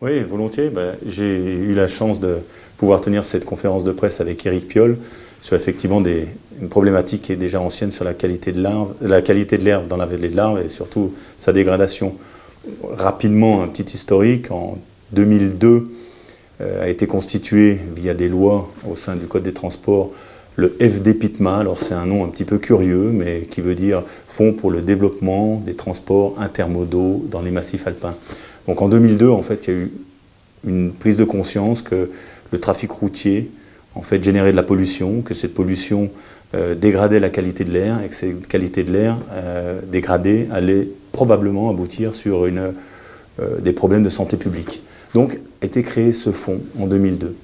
Oui, volontiers. J'ai eu la chance de pouvoir tenir cette conférence de presse avec Éric Piolle sur effectivement une problématique qui est déjà ancienne sur la qualité de l'air dans la vallée de l'Arve et surtout sa dégradation. Rapidement, un petit historique. En 2002, a été constitué via des lois au sein du Code des transports le FDPITMA. Alors c'est un nom un petit peu curieux, mais qui veut dire Fonds pour le développement des transports intermodaux dans les massifs alpins. Donc en 2002, en fait, il y a eu une prise de conscience que le trafic routier en fait générait de la pollution, que cette pollution dégradait la qualité de l'air et que cette qualité de l'air dégradée allait probablement aboutir sur des problèmes de santé publique. Donc a été créé ce fonds en 2002.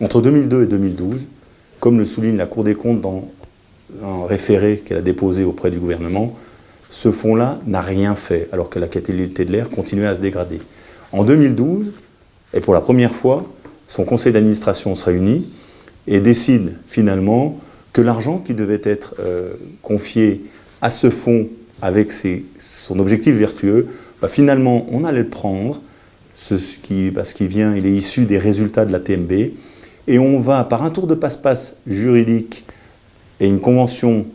Entre 2002 et 2012, comme le souligne la Cour des comptes dans un référé qu'elle a déposé auprès du gouvernement, ce fonds-là n'a rien fait, alors que la qualité de l'air continuait à se dégrader. En 2012, et pour la première fois, son conseil d'administration se réunit et décide finalement que l'argent qui devait être confié à ce fonds avec son objectif vertueux, finalement, on allait le prendre, parce qu'il il est issu des résultats de la TMB, et on va, par un tour de passe-passe juridique et une convention,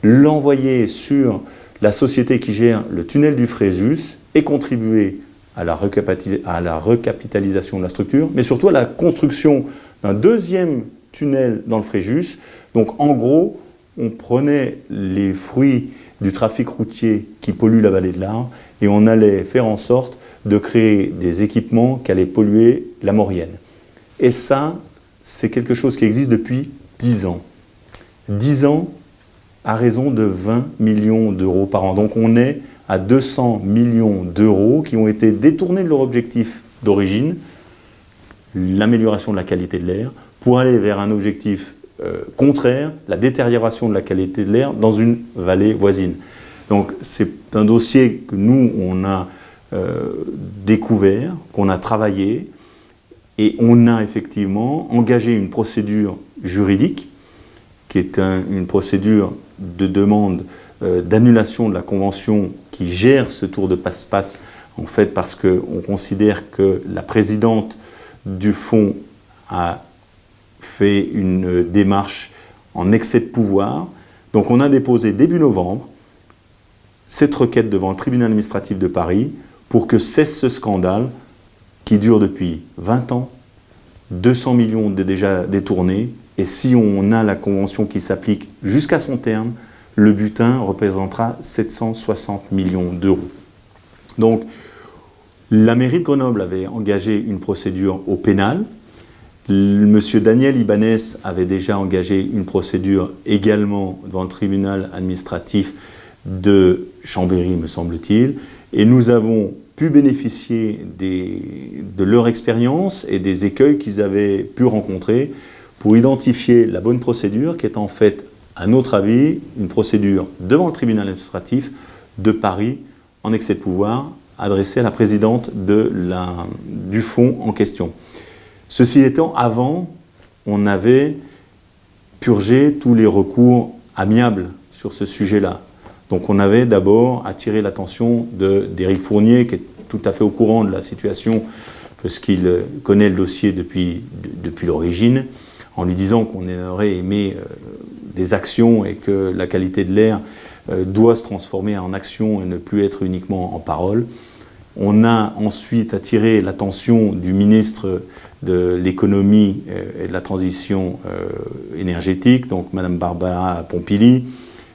l'envoyer sur la société qui gère le tunnel du Fréjus et contribuer à la recapitalisation de la structure, mais surtout à la construction d'un deuxième tunnel dans le Fréjus. Donc en gros, on prenait les fruits du trafic routier qui pollue la vallée de l'Arve et on allait faire en sorte de créer des équipements qui allaient polluer la Maurienne. Et ça, c'est quelque chose qui existe depuis 10 ans. 10 ans à raison de 20 millions d'euros par an. Donc on est à 200 millions d'euros qui ont été détournés de leur objectif d'origine, l'amélioration de la qualité de l'air, pour aller vers un objectif contraire, la détérioration de la qualité de l'air dans une vallée voisine. Donc c'est un dossier que nous, on a découvert, qu'on a travaillé, et on a effectivement engagé une procédure juridique, qui est une procédure de demande d'annulation de la convention qui gère ce tour de passe-passe, en fait parce qu'on considère que la présidente du fonds a fait une démarche en excès de pouvoir. Donc on a déposé début novembre cette requête devant le tribunal administratif de Paris pour que cesse ce scandale qui dure depuis 20 ans, 200 millions déjà détournés, et si on a la convention qui s'applique jusqu'à son terme, le butin représentera 760 millions d'euros. Donc, la mairie de Grenoble avait engagé une procédure au pénal. Monsieur Daniel Ibanez avait déjà engagé une procédure également devant le tribunal administratif de Chambéry, me semble-t-il. Et nous avons pu bénéficier de leur expérience et des écueils qu'ils avaient pu rencontrer pour identifier la bonne procédure, qui est en fait, à notre avis, une procédure devant le tribunal administratif de Paris en excès de pouvoir, adressée à la présidente du fonds en question. Ceci étant, avant, on avait purgé tous les recours amiables sur ce sujet-là. Donc on avait d'abord attiré l'attention d'Éric Fournier, qui est tout à fait au courant de la situation, parce qu'il connaît le dossier depuis l'origine, en lui disant qu'on aurait aimé des actions et que la qualité de l'air doit se transformer en action et ne plus être uniquement en parole. On a ensuite attiré l'attention du ministre de l'économie et de la transition énergétique, donc Mme Barbara Pompili,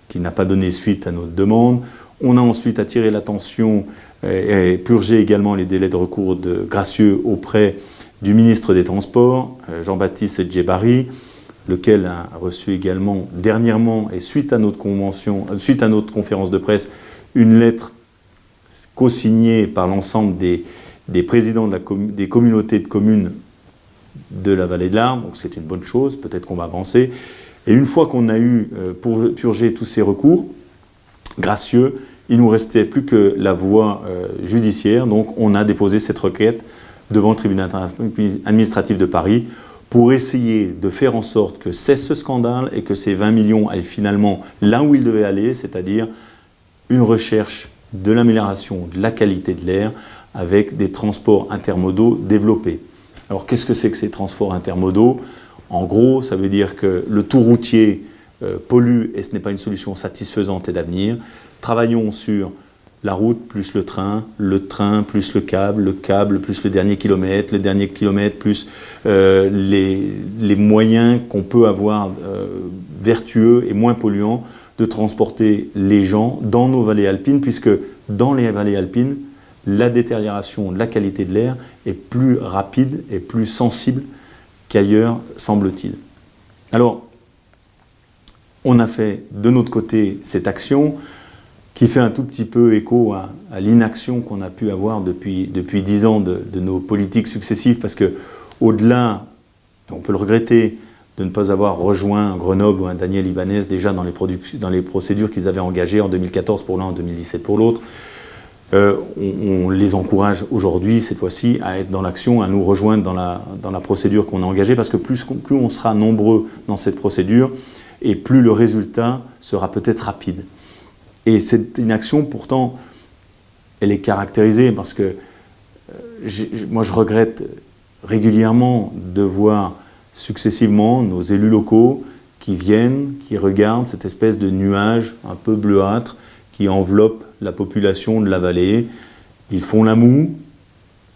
qui n'a pas donné suite à notre demande. On a ensuite attiré l'attention et purgé également les délais de recours gracieux auprès du ministre des Transports, Jean-Baptiste Djebari, lequel a reçu également dernièrement, et suite à notre conférence de presse, une lettre co-signée par l'ensemble des présidents des communautés de communes de la vallée de l'Arve. Donc c'est une bonne chose, peut-être qu'on va avancer. Et une fois qu'on a eu purgé tous ces recours gracieux, il ne nous restait plus que la voie judiciaire. Donc on a déposé cette requête devant le tribunal administratif de Paris pour essayer de faire en sorte que cesse ce scandale et que ces 20 millions aillent finalement là où ils devaient aller, c'est-à-dire une recherche de l'amélioration de la qualité de l'air avec des transports intermodaux développés. Alors qu'est-ce que c'est que ces transports intermodaux? En gros, ça veut dire que le tout routier pollue et ce n'est pas une solution satisfaisante et d'avenir. Travaillons sur la route plus le train plus le câble plus le dernier kilomètre plus les moyens qu'on peut avoir vertueux et moins polluants de transporter les gens dans nos vallées alpines, puisque dans les vallées alpines, la détérioration de la qualité de l'air est plus rapide et plus sensible qu'ailleurs, semble-t-il. Alors, on a fait de notre côté cette action qui fait un tout petit peu écho à l'inaction qu'on a pu avoir depuis 10 ans de nos politiques successives, parce que au-delà, on peut le regretter, de ne pas avoir rejoint un Grenoble ou un Daniel Ibanez déjà dans les procédures qu'ils avaient engagées en 2014 pour l'un, en 2017 pour l'autre. On les encourage aujourd'hui, cette fois-ci, à être dans l'action, à nous rejoindre dans la procédure qu'on a engagée, parce que plus on sera nombreux dans cette procédure, et plus le résultat sera peut-être rapide. Et c'est une action, pourtant, elle est caractérisée, parce que moi je regrette régulièrement de voir successivement nos élus locaux qui viennent, qui regardent cette espèce de nuage un peu bleuâtre qui enveloppe la population de la vallée. Ils font la moue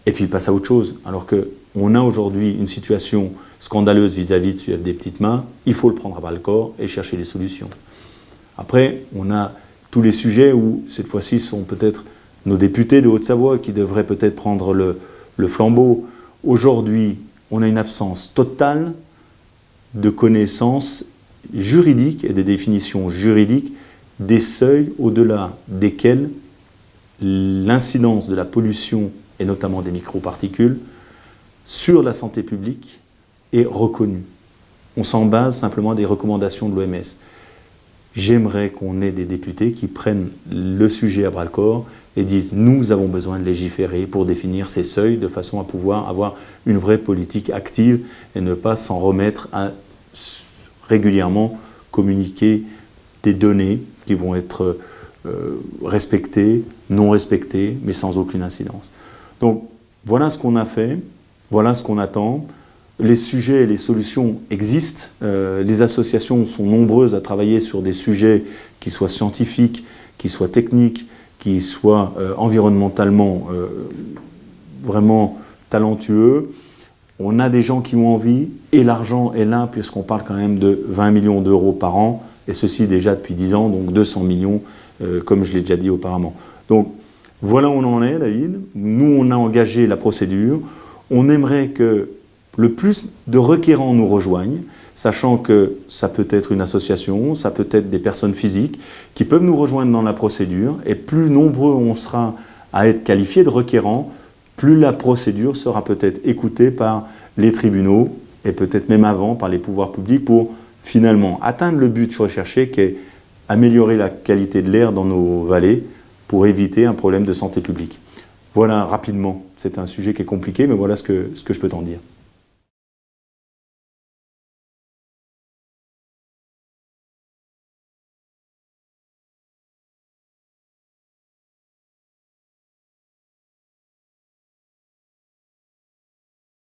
et puis ils passent à autre chose. Alors qu'on a aujourd'hui une situation scandaleuse vis-à-vis des petites mains, il faut le prendre à bras le corps et chercher des solutions. Après, on a tous les sujets où, cette fois-ci, ce sont peut-être nos députés de Haute-Savoie qui devraient peut-être prendre le flambeau. Aujourd'hui, on a une absence totale de connaissances juridiques et des définitions juridiques des seuils au-delà desquels l'incidence de la pollution, et notamment des microparticules, sur la santé publique est reconnue. On s'en base simplement des recommandations de l'OMS. J'aimerais qu'on ait des députés qui prennent le sujet à bras-le-corps et disent « nous avons besoin de légiférer pour définir ces seuils de façon à pouvoir avoir une vraie politique active et ne pas s'en remettre à régulièrement communiquer des données qui vont être respectées, non respectées, mais sans aucune incidence. » Donc voilà ce qu'on a fait, voilà ce qu'on attend. Les sujets et les solutions existent. Les associations sont nombreuses à travailler sur des sujets qui soient scientifiques, qui soient techniques, qui soient environnementalement vraiment talentueux. On a des gens qui ont envie, et l'argent est là, puisqu'on parle quand même de 20 millions d'euros par an, et ceci déjà depuis 10 ans, donc 200 millions, comme je l'ai déjà dit auparavant. Donc voilà où on en est, David. Nous, on a engagé la procédure. On aimerait que le plus de requérants nous rejoignent, sachant que ça peut être une association, ça peut être des personnes physiques qui peuvent nous rejoindre dans la procédure, et plus nombreux on sera à être qualifiés de requérants, plus la procédure sera peut-être écoutée par les tribunaux, et peut-être même avant par les pouvoirs publics, pour finalement atteindre le but recherché qui est améliorer la qualité de l'air dans nos vallées pour éviter un problème de santé publique. Voilà rapidement, c'est un sujet qui est compliqué, mais voilà ce que je peux t'en dire.